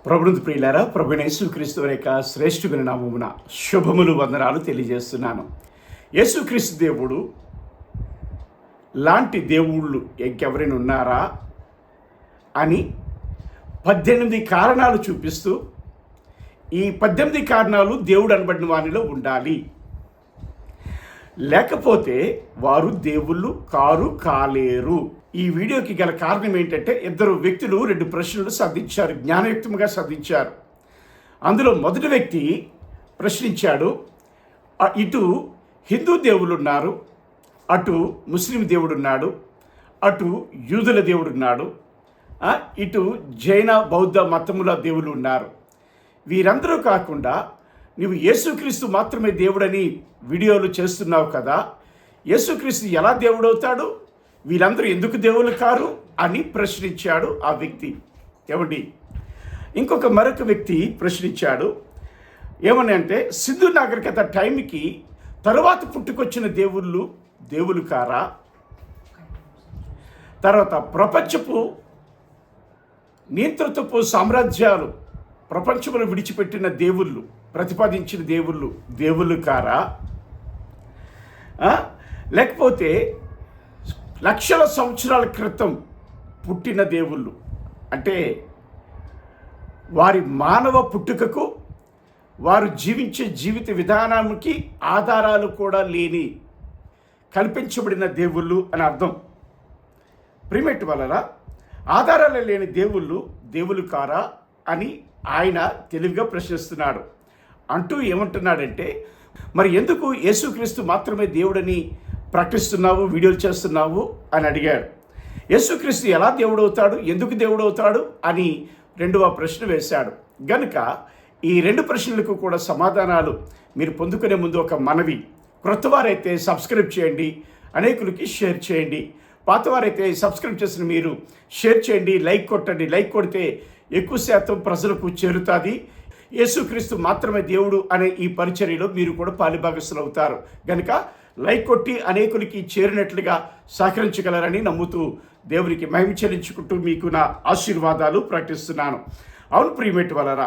ప్రభునందు ప్రియులారా, ప్రభువైన యేసుక్రీస్తు వారి యొక్క శ్రేష్ఠమైన నామమున శుభములు వందనాలు తెలియజేస్తున్నాను. యేసుక్రీస్తు దేవుడు లాంటి దేవుళ్ళు ఇంకెవరైనా ఉన్నారా అని 18 కారణాలు చూపిస్తూ, ఈ 18 కారణాలు దేవుడు అనబడిన వారిలో ఉండాలి, లేకపోతే వారు దేవుళ్ళు కాలేరు. ఈ వీడియోకి గల కారణం ఏంటంటే, ఇద్దరు వ్యక్తులు 2 ప్రశ్నలు సంధించారు, జ్ఞానయుక్తంగా సంధించారు. అందులో మొదటి వ్యక్తి ప్రశ్నించాడు, ఇటు హిందూ దేవుళ్ళు ఉన్నారు, అటు ముస్లిం దేవుడు ఉన్నాడు, అటు యూదుల దేవుడు ఉన్నాడు, ఇటు జైన బౌద్ధ మతముల దేవుళ్ళు ఉన్నారు. వీరందరూ కాకుండా నువ్వు యేసుక్రీస్తు మాత్రమే దేవుడని వీడియోలు చేస్తున్నావు కదా, యేసుక్రీస్తు ఎలా దేవుడవుతాడు, వీళ్ళందరూ ఎందుకు దేవుళ్ళు కారు అని ప్రశ్నించాడు ఆ వ్యక్తి. ఏమండి, మరొక వ్యక్తి ప్రశ్నించాడు, ఏమని అంటే, సింధు నాగరికత టైంకి తరువాత పుట్టుకొచ్చిన దేవుళ్ళు కారా? తర్వాత ప్రపంచపు నియంత్రితపు సామ్రాజ్యాలు ప్రపంచంలో విడిచిపెట్టిన దేవుళ్ళు, ప్రతిపాదించిన దేవుళ్ళు కారా? లేకపోతే లక్షల సంవత్సరాల క్రితం పుట్టిన దేవుళ్ళు, అంటే వారి మానవ పుట్టుకకు, వారు జీవించే జీవిత విధానానికి ఆధారాలు కూడా లేని కల్పించబడిన దేవుళ్ళు అని అర్థం. ప్రిమేట్ వలన ఆధారాలు లేని దేవుళ్ళు కారా అని ఆయన తెలివిగా ప్రశ్నిస్తున్నాడు. అంటూ ఏమంటున్నాడంటే, మరి ఎందుకు యేసుక్రీస్తు మాత్రమే దేవుడని ప్రకటిస్తున్నావు, వీడియోలు చేస్తున్నావు అని అడిగాడు. యేసుక్రీస్తు ఎలా దేవుడవుతాడు, ఎందుకు దేవుడవుతాడు అని రెండవ ప్రశ్న వేశాడు. గనుక ఈ 2 ప్రశ్నలకు కూడా సమాధానాలు మీరు పొందుకునే ముందు ఒక మనవి, క్రొత్తవారైతే సబ్స్క్రైబ్ చేయండి, అనేకులకి షేర్ చేయండి. పాతవారైతే సబ్స్క్రైబ్ చేసిన మీరు షేర్ చేయండి, లైక్ కొట్టండి. లైక్ కొడితే ఎక్కువ శాతం ప్రజలకు చేరుతుంది. యేసుక్రీస్తు మాత్రమే దేవుడు అనే ఈ పరిచర్యలో మీరు కూడా పాలిభాగస్తులు అవుతారు. కనుక లైక్ కొట్టి అనేకులకి చేరినట్లుగా సహకరించగలరని నమ్ముతూ దేవునికి మహిమ చెల్లించుకుంటూ మీకు నా ఆశీర్వాదాలు ప్రకటిస్తున్నాను. అవును ప్రియమేటి వలన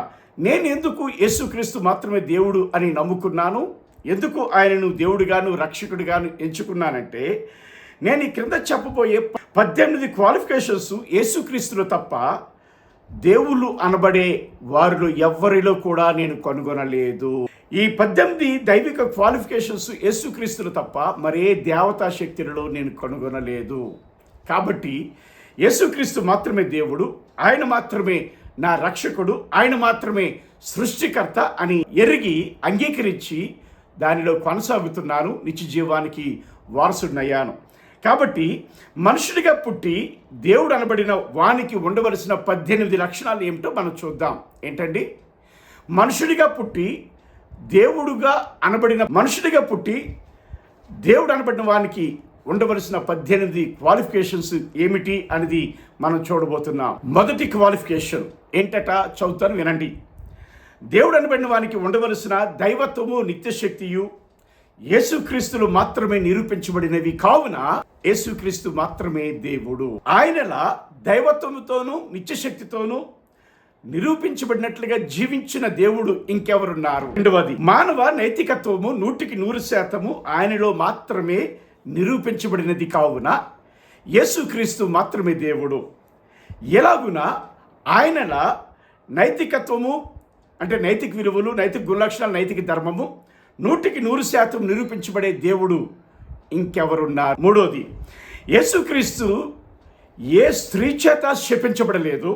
నేను ఎందుకు యేసుక్రీస్తు మాత్రమే దేవుడు అని నమ్ముకున్నాను, ఎందుకు ఆయనను దేవుడిగాను రక్షకుడిగాను ఎంచుకున్నానంటే, నేను ఈ క్రింద చెప్పబోయే 18 క్వాలిఫికేషన్స్ యేసుక్రీస్తులో తప్ప దేవుళ్ళు అనబడే వారిలో ఎవ్వరిలో కూడా నేను కనుగొనలేదు. ఈ 18 దైవిక క్వాలిఫికేషన్స్ యేసుక్రీస్తులు తప్ప మరే దేవతా శక్తులలో నేను కనుగొనలేదు. కాబట్టి యేసుక్రీస్తు మాత్రమే దేవుడు, ఆయన మాత్రమే నా రక్షకుడు, ఆయన మాత్రమే సృష్టికర్త అని ఎరిగి అంగీకరించి దానిలో కొనసాగుతున్నాను, నిత్య జీవానికి వారసుడినయ్యాను. కాబట్టి మనుషుడిగా పుట్టి దేవుడు అనబడిన వానికి ఉండవలసిన 18 లక్షణాలు ఏమిటో మనం చూద్దాం. ఏంటండి? మనుషుడిగా పుట్టి దేవుడు అనబడిన వానికి ఉండవలసిన 18 క్వాలిఫికేషన్స్ ఏమిటి అనేది మనం చూడబోతున్నాం. మొదటి క్వాలిఫికేషన్ ఏంటట, చదువుతాను వినండి. దేవుడు అనబడిన వానికి ఉండవలసిన దైవత్వము, నిత్యశక్తియు యేసుక్రీస్తులు మాత్రమే నిరూపించబడినవి కావున యేసుక్రీస్తు మాత్రమే దేవుడు. ఆయనలా దైవత్వముతోనూ నిత్యశక్తితోనూ నిరూపించబడినట్లుగా జీవించిన దేవుడు ఇంకెవరున్నారు? రెండవది, మానవ నైతికత్వము 100% ఆయనలో మాత్రమే నిరూపించబడినది కావున యేసుక్రీస్తు మాత్రమే దేవుడు. ఎలాగున ఆయనలా నైతికత్వము అంటే నైతిక విలువలు, నైతిక గుణలక్షణాలు, నైతిక ధర్మము 100% నిరూపించబడే దేవుడు ఇంకెవరున్నారు? మూడోది, యేసుక్రీస్తు ఏ స్త్రీ చేత శపించబడలేదు,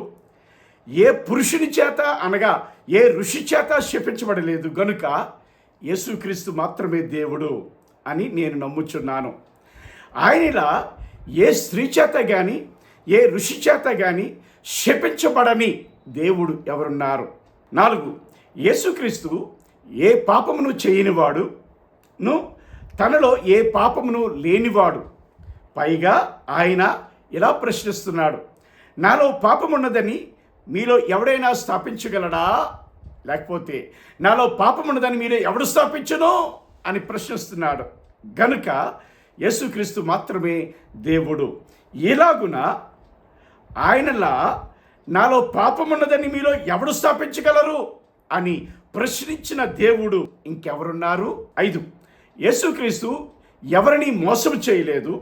ఏ పురుషుని చేత అనగా ఏ ఋషి చేత శపించబడలేదు. గనుక యేసుక్రీస్తు మాత్రమే దేవుడు అని నేను నమ్ముచున్నాను. ఆయనలా ఏ స్త్రీ చేత కానీ ఏ ఋషి చేత కానీ శపించబడని దేవుడు ఎవరున్నారు? 4, యేసుక్రీస్తు ఏ పాపమును చేయనివాడును, తనలో ఏ పాపమును లేనివాడు. పైగా ఆయన ఇలా ప్రశ్నిస్తున్నాడు, నాలో పాపమున్నదని మీలో ఎవడైనా స్థాపించగలడా? లేకపోతే నాలో పాపమున్నదని మీలో ఎవడు స్థాపించను అని ప్రశ్నిస్తున్నాడు. గనుక యేసుక్రీస్తు మాత్రమే దేవుడు. ఇలాగున ఆయనలా నాలో పాపమున్నదని మీలో ఎవడు స్థాపించగలరు అని ప్రశ్నించిన దేవుడు ఇంకెవరున్నారు? 5, యేసుక్రీస్తు ఎవరిని మోసం చేయలేదు,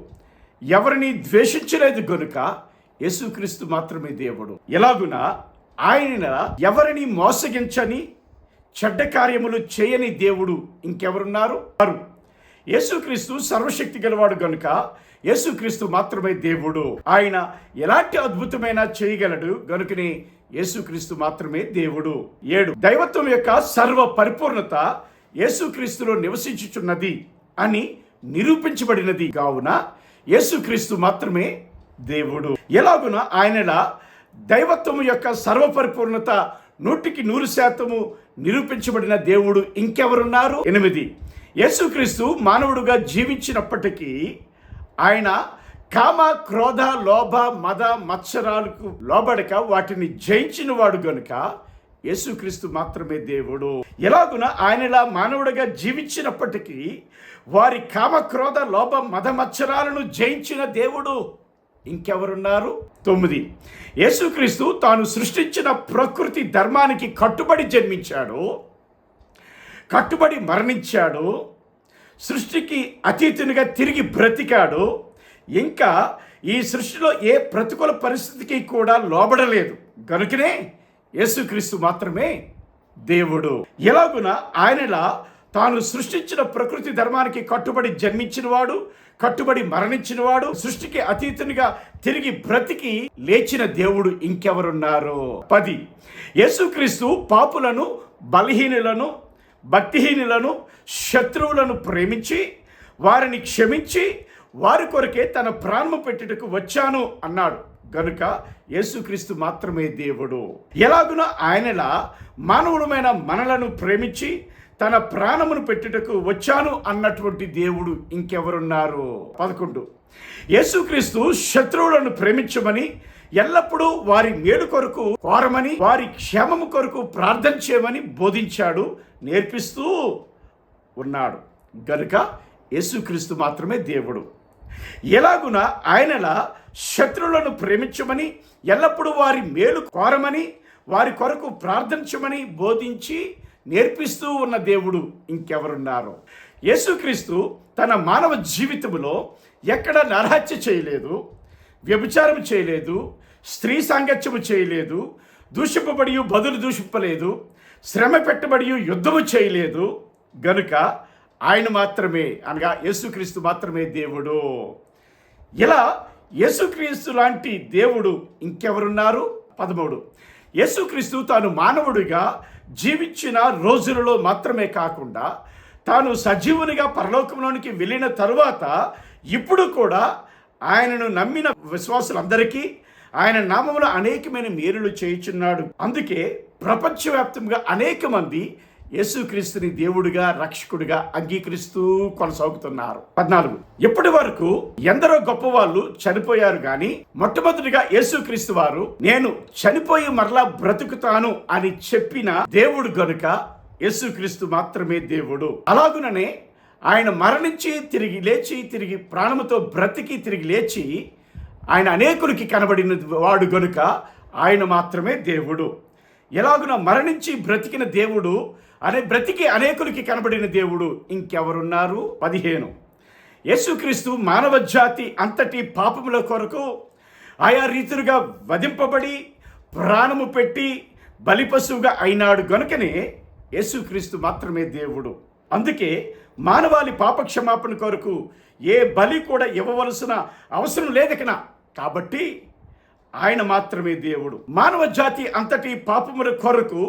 ఎవరిని ద్వేషించలేదు గనుక యేసుక్రీస్తు మాత్రమే దేవుడు. ఎలాగున ఆయన ఎవరిని మోసగించని, చెడ్డ కార్యములు చేయని దేవుడు ఇంకెవరున్నారు? యేసుక్రీస్తు సర్వశక్తి గలవాడు గనుక యేసుక్రీస్తు మాత్రమే దేవుడు. ఆయన ఎలాంటి అద్భుతమైన చేయగలడు గనుకనే యేసుక్రీస్తు మాత్రమే దేవుడు. 7, దైవత్వం యొక్క సర్వ పరిపూర్ణత యేసుక్రీస్తులో నివసించుచున్నది అని నిరూపించబడినది కావున యేసుక్రీస్తు మాత్రమే దేవుడు. ఎలాగున ఆయనలా దైవత్వం యొక్క సర్వ పరిపూర్ణత 100% నిరూపించబడిన దేవుడు ఇంకెవరున్నారు? 8, యేసుక్రీస్తు మానవుడుగా జీవించినప్పటికీ ఆయన కామ, క్రోధ, లోభ, మద, మత్సరాలకు లోబడక వాటిని జయించిన వాడు గనుక యేసుక్రీస్తు మాత్రమే దేవుడు. ఎలాగున ఆయనలా మానవుడిగా జీవించినప్పటికీ వారి కామ, క్రోధ, లోభ, మద, మత్సరాలను జయించిన దేవుడు ఇంకెవరున్నారు? 9, యేసుక్రీస్తు తాను సృష్టించిన ప్రకృతి ధర్మానికి కట్టుబడి జన్మించాడు, కట్టుబడి మరణించాడు, సృష్టికి అతీతునిగా తిరిగి బ్రతికాడు. ఇంకా ఈ సృష్టిలో ఏ ప్రతికూల పరిస్థితికి కూడా లోబడలేదు గనుకనే యేసుక్రీస్తు మాత్రమే దేవుడు. ఎలాగున ఆయనలా తాను సృష్టించిన ప్రకృతి ధర్మానికి కట్టుబడి జన్మించినవాడు, కట్టుబడి మరణించినవాడు, సృష్టికి అతీతునిగా తిరిగి బ్రతికి లేచిన దేవుడు ఇంకెవరున్నారు? 10, యేసుక్రీస్తు పాపులను, బలహీనులను, భక్తిహీనులను, శత్రువులను ప్రేమించి వారిని క్షమించి వారి కొరకే తన ప్రాణము పెట్టుటకు వచ్చాను అన్నాడు గనుక యేసుక్రీస్తు మాత్రమే దేవుడు. ఎలాగున ఆయనలా మానవుడమైన మనలను ప్రేమించి తన ప్రాణమును పెట్టుటకు వచ్చాను అన్నటువంటి దేవుడు ఇంకెవరున్నారు? 11, యేసుక్రీస్తు శత్రువులను ప్రేమించమని, ఎల్లప్పుడూ వారి మేలు కొరకు కోరమని, వారి క్షేమము కొరకు ప్రార్థన చేయమని బోధించాడు, నేర్పిస్తూ ఉన్నాడు గనుక యేసుక్రీస్తు మాత్రమే దేవుడు. ఎలాగున ఆయనలా శత్రువులను ప్రేమించమని, ఎల్లప్పుడూ వారి మేలు కోరమని, వారి కొరకు ప్రార్థించమని బోధించి నేర్పిస్తూ ఉన్న దేవుడు ఇంకెవరున్నారు? యేసుక్రీస్తు తన మానవ జీవితంలో ఎక్కడ నరహత్య చేయలేదు, వ్యభిచారం చేయలేదు, స్త్రీ సాంగత్యము చేయలేదు, దూషింపబడి బదులు దూషింపలేదు, శ్రమ పెట్టబడి యుద్ధము చేయలేదు గనుక ఆయన మాత్రమే, అనగా యేసుక్రీస్తు మాత్రమే దేవుడు. ఇలా యేసుక్రీస్తు లాంటి దేవుడు ఇంకెవరున్నారు? 13, యేసుక్రీస్తు తాను మానవుడిగా జీవించిన రోజులలో మాత్రమే కాకుండా తాను సజీవునిగా పరలోకంలోనికి వెళ్ళిన తరువాత ఇప్పుడు కూడా ఆయనను నమ్మిన విశ్వాసులందరికీ ఆయన నామములో అనేకమైన మేలులు చేయుచున్నాడు. అందుకే ప్రపంచవ్యాప్తంగా అనేక మంది యేసుక్రీస్తుని దేవుడిగా, రక్షకుడిగా అంగీకరిస్తూ కొనసాగుతున్నారు. 14, ఇప్పటి వరకు ఎందరో గొప్ప వాళ్ళు చనిపోయారు కానీ మొట్టమొదటిగా యేసుక్రీస్తు వారు నేను చనిపోయి మరలా బ్రతుకుతాను అని చెప్పిన దేవుడు గనుక యేసుక్రీస్తు మాత్రమే దేవుడు. అలాగుననే ఆయన మరణించి తిరిగి లేచి, తిరిగి ప్రాణముతో బ్రతికి తిరిగి లేచి ఆయన అనేకులకి కనబడిన వాడు గనుక ఆయన మాత్రమే దేవుడు. ఎలాగున మరణించి బ్రతికిన దేవుడు బ్రతికి అనేకులకి కనబడిన దేవుడు ఇంకెవరున్నారు? 15, యేసుక్రీస్తు మానవ జాతి అంతటి పాపముల కొరకు ఆయా రీతులుగా వధింపబడి ప్రాణము పెట్టి బలిపశువుగా అయినాడు గనుకనే యేసుక్రీస్తు మాత్రమే దేవుడు. అందుకే మానవాళి పాపక్షమాపణ కొరకు ఏ బలి కూడా ఇవ్వవలసిన అవసరం లేదకనా, కాబట్టి ఆయన మాత్రమే దేవుడు. మానవ జాతి అంతటి పాపముల కొరకు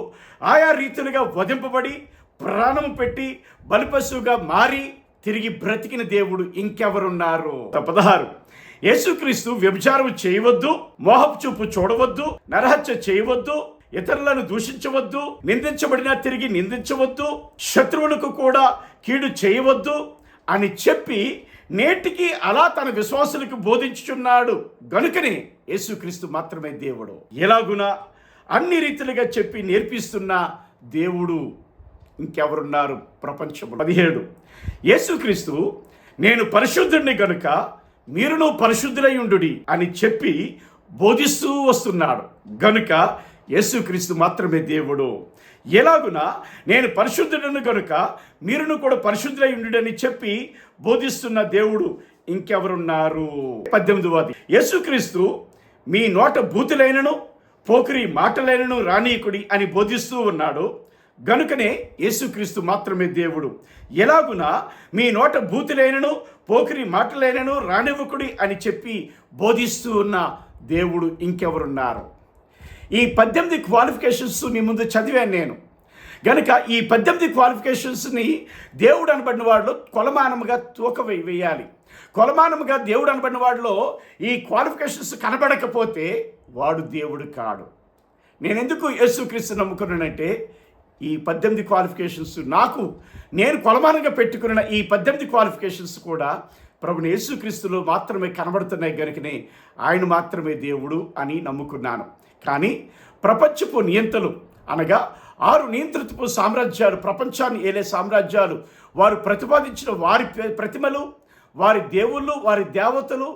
ఆయా రీతులుగా వధింపబడి ప్రాణము పెట్టి బలిపశువుగా మారి తిరిగి బ్రతికిన దేవుడు ఇంకెవరున్నారు? 16, యేసుక్రీస్తు వ్యభిచారం చేయవద్దు, మోహపు చూపు చూడవద్దు, నరహత్య చేయవద్దు, ఇతరులను దూషించవద్దు, నిందించబడినా తిరిగి నిందించవద్దు, శత్రువులకు కూడా కీడు చేయవద్దు అని చెప్పి నేటికి అలా తన విశ్వాసులకు బోధించుచున్నాడు గనుకనే యేసుక్రీస్తు మాత్రమే దేవుడు. ఎలాగున అన్ని రీతిలుగా చెప్పి నేర్పిస్తున్న దేవుడు ఇంకెవరున్నారు ప్రపంచంలో? 17, యేసుక్రీస్తు నేను పరిశుద్ధుడిని గనుక మీరును పరిశుద్ధులై ఉండుడి అని చెప్పి బోధిస్తూ వస్తున్నాడు. గనుక యేసుక్రీస్తు మాత్రమే దేవుడు. ఎలాగున నేను పరిశుద్ధుడను గనుక మీరును కూడా పరిశుద్ధులై ఉండుడని చెప్పి బోధిస్తున్న దేవుడు ఇంకెవరున్నారు? 18వ యేసుక్రీస్తు మీ నోట బూతులైనను పోకిరి మాటలైనను రానీకుడి అని బోధిస్తూ ఉన్నాడు. గనుకనే యేసుక్రీస్తు మాత్రమే దేవుడు. ఎలాగున మీ నోట బూతులైనను పోకిరి మాటలైనను రానివ్వకుడి అని చెప్పి బోధిస్తూ ఉన్న దేవుడు ఇంకెవరున్నారు? ఈ 18 క్వాలిఫికేషన్స్ మీ ముందు చదివాను నేను. గనుక ఈ 18 క్వాలిఫికేషన్స్ని దేవుడు అనబడిన వాడిలో కొలమానముగా వేయాలి. కొలమానముగా దేవుడు అనబడిన వాడిలో ఈ క్వాలిఫికేషన్స్ కనబడకపోతే వాడు దేవుడు కాడు. నేను ఎందుకు యేసుక్రీస్తు నమ్ముకున్నానంటే ఈ 18 క్వాలిఫికేషన్స్ నేను కొలమానంగా పెట్టుకున్న ఈ 18 క్వాలిఫికేషన్స్ కూడా ప్రభుని యేసుక్రీస్తులో మాత్రమే కనబడుతున్నాయి. కనుకనే ఆయన మాత్రమే దేవుడు అని నమ్ముకున్నాను. కానీ ప్రపంచపు నియంతలు అనగా 6 నియంత్రితపు సామ్రాజ్యాలు, ప్రపంచాన్ని ఏలే సామ్రాజ్యాలు, వారు ప్రతిపాదించిన వారి ప్రతిమలు, వారి దేవుళ్ళు, వారి దేవతలు,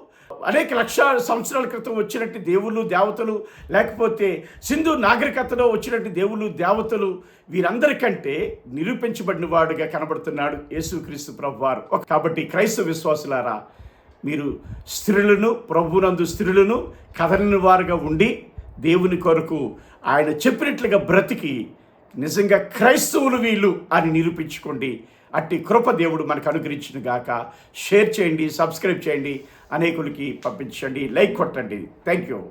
అనేక లక్షల సంవత్సరాల క్రితం వచ్చినట్టు దేవుళ్ళు దేవతలు, లేకపోతే సింధు నాగరికతలో వచ్చినట్టు దేవుళ్ళు దేవతలు, వీరందరికంటే నిరూపించబడిన వాడుగా కనబడుతున్నాడు యేసుక్రీస్తు ప్రభువారు. కాబట్టి క్రైస్తవ విశ్వాసులారా, మీరు స్త్రీలను, ప్రభువునందు స్త్రీలను కదలని వారుగా ఉండి దేవుని కొరకు ఆయన చెప్పినట్లుగా బ్రతికి నిజంగా క్రైస్తవులు వీళ్ళు అని నిరూపించుకోండి. అట్టి కృప దేవుడు మనకు అనుగ్రహించిన గాక. షేర్ చేయండి, సబ్స్క్రైబ్ చేయండి, అనేకులకి పంపించండి, లైక్ కొట్టండి. Thank you.